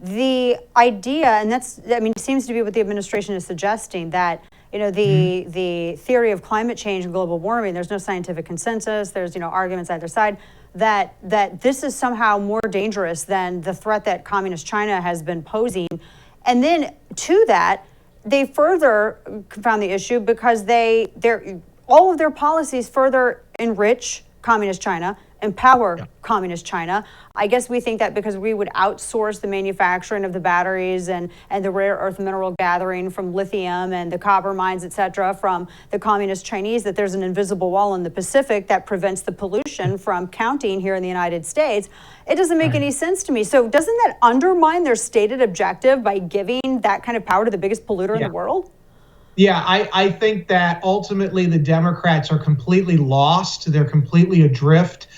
the idea, and it seems to be what the administration is suggesting, that the theory of climate change and global warming, there's no scientific consensus, there's arguments either side, that this is somehow more dangerous than the threat that communist China has been posing. And then to that, they further confound the issue because all of their policies further enrich communist China, empower communist China. I guess we think that because we would outsource the manufacturing of the batteries and the rare earth mineral gathering from lithium and the copper mines, et cetera, from the communist Chinese, that there's an invisible wall in the Pacific that prevents the pollution from counting here in the United States. It doesn't make any sense to me. So doesn't that undermine their stated objective by giving that kind of power to the biggest polluter in the world? Yeah, I think that ultimately the Democrats are completely lost. They're completely adrift.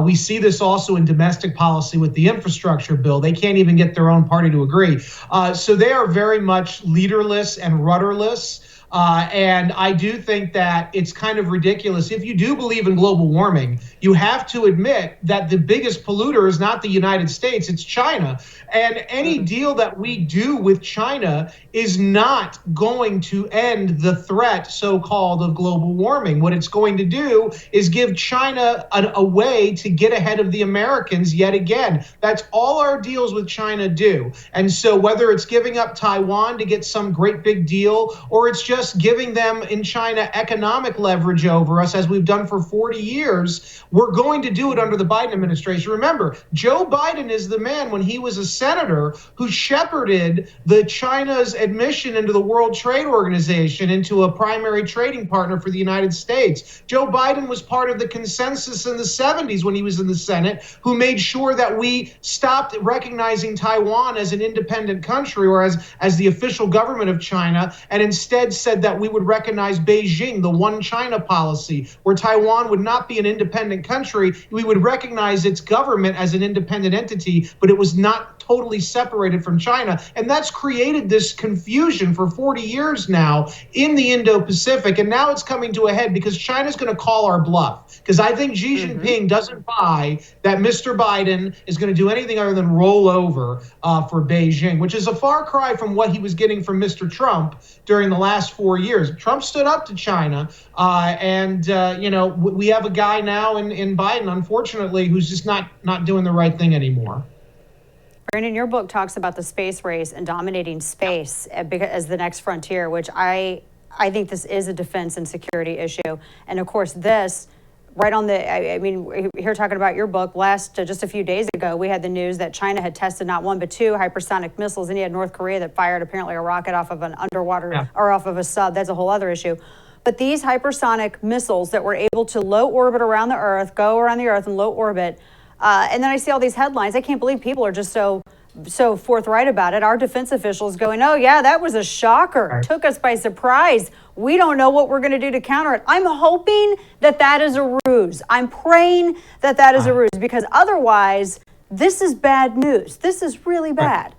We see this also in domestic policy with the infrastructure bill. They can't even get their own party to agree. So they are very much leaderless and rudderless. And I do think that it's kind of ridiculous. If you do believe in global warming, you have to admit that the biggest polluter is not the United States, it's China. And any deal that we do with China is not going to end the threat, so-called, of global warming. What it's going to do is give China a way to get ahead of the Americans yet again. That's all our deals with China do. And so whether it's giving up Taiwan to get some great big deal, or it's just giving them in China economic leverage over us, as we've done for 40 years, we're going to do it under the Biden administration. Remember, Joe Biden is the man, when he was a senator, who shepherded China's admission into the World Trade Organization, into a primary trading partner for the United States. Joe Biden was part of the consensus in the 70s when he was in the Senate, who made sure that we stopped recognizing Taiwan as an independent country or as the official government of China, and instead said that we would recognize Beijing, the one China policy, where Taiwan would not be an independent country. We would recognize its government as an independent entity, but it was not totally separated from China. And that's created this confusion for 40 years now in the Indo-Pacific. And now it's coming to a head because China's going to call our bluff. Because I think Xi Jinping doesn't buy that Mr. Biden is going to do anything other than roll over for Beijing, which is a far cry from what he was getting from Mr. Trump during the last 4 years. Trump stood up to China. We have a guy now in Biden, unfortunately, who's just not doing the right thing anymore. Brandon, your book talks about the space race and dominating space as the next frontier, which I think this is a defense and security issue. And of course, this right on here talking about your book, just a few days ago, we had the news that China had tested not one but two hypersonic missiles, and you had North Korea that fired apparently a rocket off of an underwater or off of a sub. That's a whole other issue. But these hypersonic missiles that were able to low orbit around the Earth, go around the Earth in low orbit, and then I see all these headlines. I can't believe people are just so forthright about it. Our defense officials going, oh yeah, that was a shocker. Right. Took us by surprise. We don't know what we're going to do to counter it. I'm hoping that is a ruse. I'm praying that is a ruse, because otherwise this is bad news. This is really bad. Right.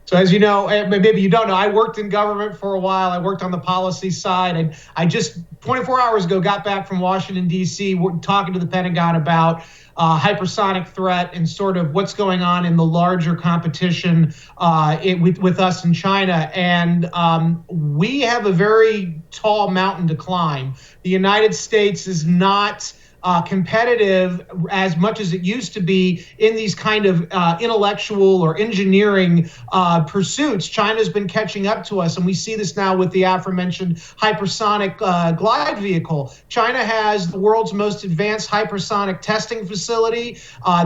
So as you know, maybe you don't know, I worked in government for a while. I worked on the policy side, and I just 24 hours ago got back from Washington, D.C., talking to the Pentagon about hypersonic threat and sort of what's going on in the larger competition with us in China. And we have a very tall mountain to climb. The United States is not competitive as much as it used to be in these kind of intellectual or engineering pursuits. China's been catching up to us, and we see this now with the aforementioned hypersonic glide vehicle. China has the world's most advanced hypersonic testing facility.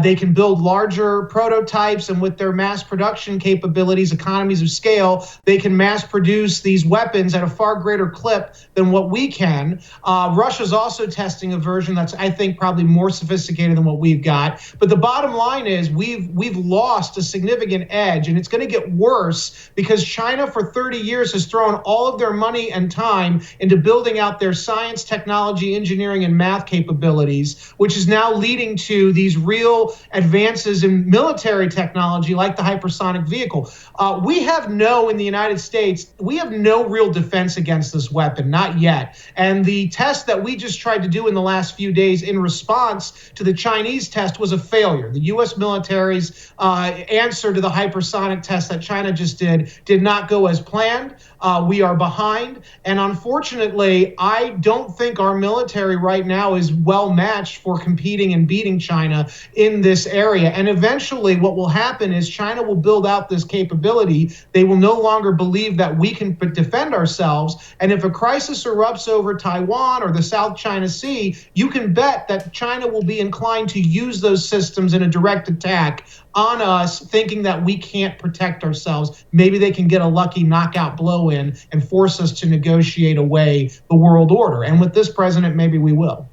They can build larger prototypes, and with their mass production capabilities, economies of scale, they can mass produce these weapons at a far greater clip than what we can. Russia's also testing a version that's, I think, probably more sophisticated than what we've got. But the bottom line is we've lost a significant edge, and it's going to get worse because China for 30 years has thrown all of their money and time into building out their science, technology, engineering, and math capabilities, which is now leading to these real advances in military technology like the hypersonic vehicle. In the United States, we have no real defense against this weapon, not yet. And the test that we just tried to do in the last few days phase in response to the Chinese test was a failure. The U.S. military's answer to the hypersonic test that China just did not go as planned. We are behind. And unfortunately, I don't think our military right now is well matched for competing and beating China in this area. And eventually what will happen is China will build out this capability. They will no longer believe that we can defend ourselves. And if a crisis erupts over Taiwan or the South China Sea, you can bet that China will be inclined to use those systems in a direct attack on us, thinking that we can't protect ourselves. Maybe they can get a lucky knockout blow in and force us to negotiate away the world order. And with this president, maybe we will.